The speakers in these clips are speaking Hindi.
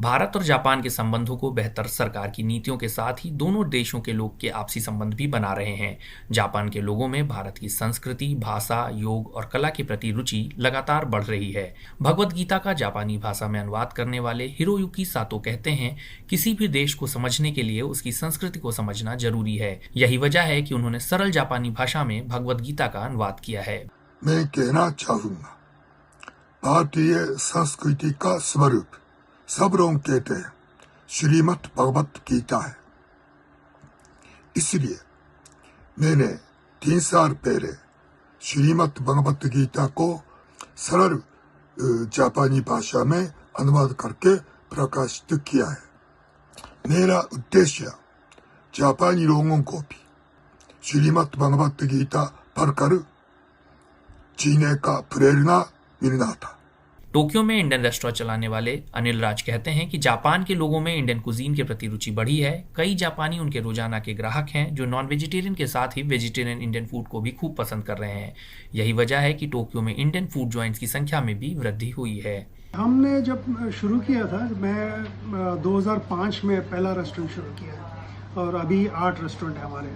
भारत और जापान के संबंधों को बेहतर सरकार की नीतियों के साथ ही दोनों देशों के लोग के आपसी संबंध भी बना रहे हैं। जापान के लोगों में भारत की संस्कृति, भाषा, योग और कला के प्रति रुचि लगातार बढ़ रही है। भगवद गीता का जापानी भाषा में अनुवाद करने वाले हिरोयुकी सातो कहते हैं, किसी भी देश को समझने के लिए उसकी संस्कृति को समझना जरूरी है। यही वजह है कि उन्होंने सरल जापानी भाषा में भगवद गीता का अनुवाद किया है। मैं कहना चाहूंगा, भारतीय संस्कृति का स्वरूप सब लोग कहते हैं श्रीमद् भगवत गीता है। इसलिए मैंने 3 साल पहले श्रीमद् भगवत गीता को सरल जापानी भाषा में अनुवाद करके प्रकाशित किया है। मेरा उद्देश्य जापानी लोगों को भी श्रीमद् भगवत गीता पढ़कर जीने का प्रेरणा मिलना था। टोक्यो में इंडियन रेस्टोरेंट चलाने वाले अनिल राज कहते हैं कि जापान के लोगों में इंडियन कुजीन के प्रति रुचि बढ़ी है। कई जापानी उनके रोजाना के ग्राहक हैं जो नॉन वेजिटेरियन के साथ ही वेजिटेरियन इंडियन फूड को भी खूब पसंद कर रहे हैं। यही वजह है कि टोक्यो में इंडियन फूड जॉइंट्स की संख्या में भी वृद्धि हुई है। हमने जब शुरू किया था, मैं 2005 में पहला रेस्टोरेंट शुरू किया और अभी 8 रेस्टोरेंट है हमारे।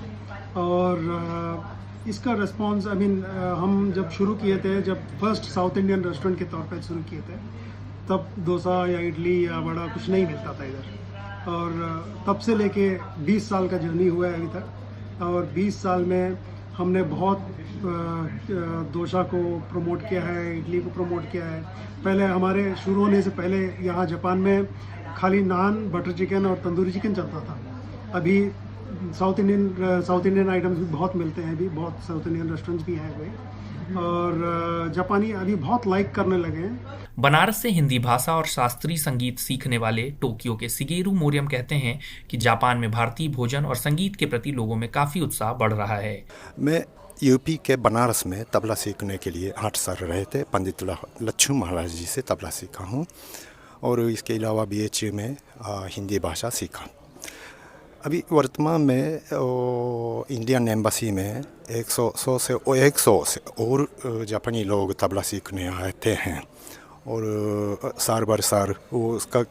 और इसका रिस्पॉन्स हम जब शुरू किए थे, जब फर्स्ट साउथ इंडियन रेस्टोरेंट के तौर पे शुरू किए थे, तब डोसा या इडली या वड़ा कुछ नहीं मिलता था इधर। और तब से लेके 20 साल का जर्नी हुआ है अभी तक। और 20 साल में हमने बहुत डोसा को प्रमोट किया है, इडली को प्रमोट किया है। पहले हमारे शुरू होने से पहले यहाँ जापान में खाली नान, बटर चिकन और तंदूरी चिकन चलता था। अभी साउथ इंडियन आइटम्स भी बहुत मिलते हैं। अभी बहुत साउथ इंडियन रेस्टोरेंट्स भी हैं कोई, और जापानी अभी बहुत लाइक करने लगे हैं। बनारस से हिंदी भाषा और शास्त्रीय संगीत सीखने वाले टोक्यो के शिगेरू मोरियम कहते हैं कि जापान में भारतीय भोजन और संगीत के प्रति लोगों में काफी उत्साह बढ़ रहा है। मैं यूपी के बनारस में तबला सीखने के लिए 8 साल रहे थे। पंडित लक्ष्मण महाराज जी से तबला सीखा हूँ और इसके अलावा BHU में हिंदी भाषा सीखा। अभी वर्तमान में इंडियन एम्बेसी में 100 से और जापानी लोग तबला सीखने आते हैं और साल भर साल उसका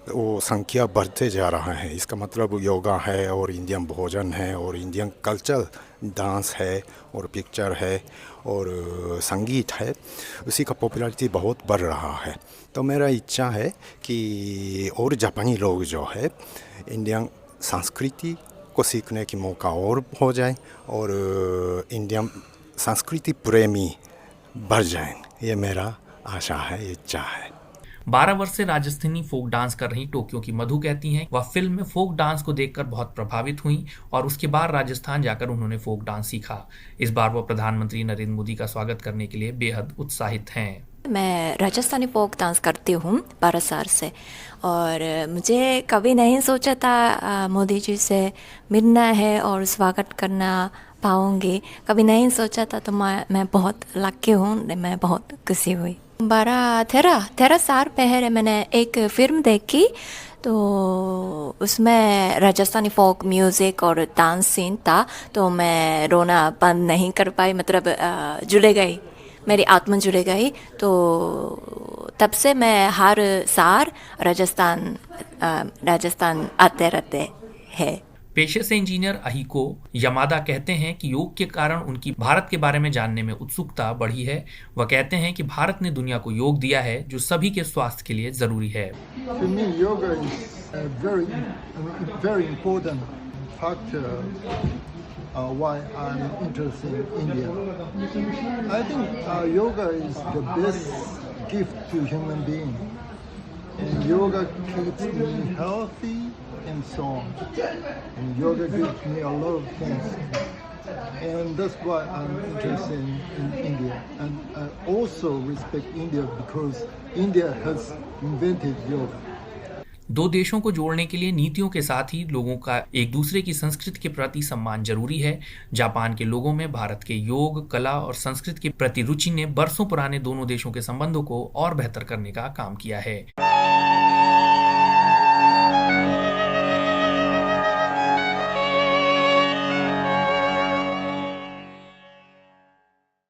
संख्या बढ़ते जा रहा है। इसका मतलब योगा है और इंडियन भोजन है और इंडियन कल्चर, डांस है और पिक्चर है और संगीत है, उसी का पॉपुलैरिटी बहुत बढ़ रहा है। तो मेरा इच्छा है कि और जापानी लोग जो है इंडियन संस्कृति को सीखने की मौका और हो जाए और इंडियन संस्कृति प्रेमी बढ़ जाए। ये मेरा आशा है, इच्छा है। 12 वर्ष से राजस्थानी फोक डांस कर रही टोक्यो की मधु कहती हैं, वह फिल्म में फोक डांस को देखकर बहुत प्रभावित हुई और उसके बाद राजस्थान जाकर उन्होंने फोक डांस सीखा। इस बार वह प्रधानमंत्री नरेंद्र मोदी का स्वागत करने के लिए बेहद उत्साहित हैं। मैं राजस्थानी फोक डांस करती हूँ 12 साल से, और मुझे कभी नहीं सोचा था मोदी जी से मिलना है और स्वागत करना पाऊँगी। कभी नहीं सोचा था। तो मैं बहुत लकी हूँ, मैं बहुत खुशी हुई। 13 साल पहले मैंने एक फिल्म देखी, तो उसमें राजस्थानी फोक म्यूज़िक और डांस सीन था। तो मैं रोना बंद नहीं कर पाई, मतलब जुड़ गई, मेरी आत्मा जुड़ गई। तो तब से मैं हर साल राजस्थान आते रहते हैं। पेशे से इंजीनियर अहिको यमादा कहते हैं कि योग के कारण उनकी भारत के बारे में जानने में उत्सुकता बढ़ी है। वह कहते हैं कि भारत ने दुनिया को योग दिया है जो सभी के स्वास्थ्य के लिए जरूरी है। Why I'm interested in India. I think yoga is the best gift to human being, and yoga keeps me healthy and so on. And yoga gives me a lot of things, and that's why I'm interested in India. And I also respect India because India has invented yoga. दो देशों को जोड़ने के लिए नीतियों के साथ ही लोगों का एक दूसरे की संस्कृति के प्रति सम्मान जरूरी है। जापान के लोगों में भारत के योग, कला और संस्कृति के प्रति रुचि ने बरसों पुराने दोनों देशों के संबंधों को और बेहतर करने का काम किया है।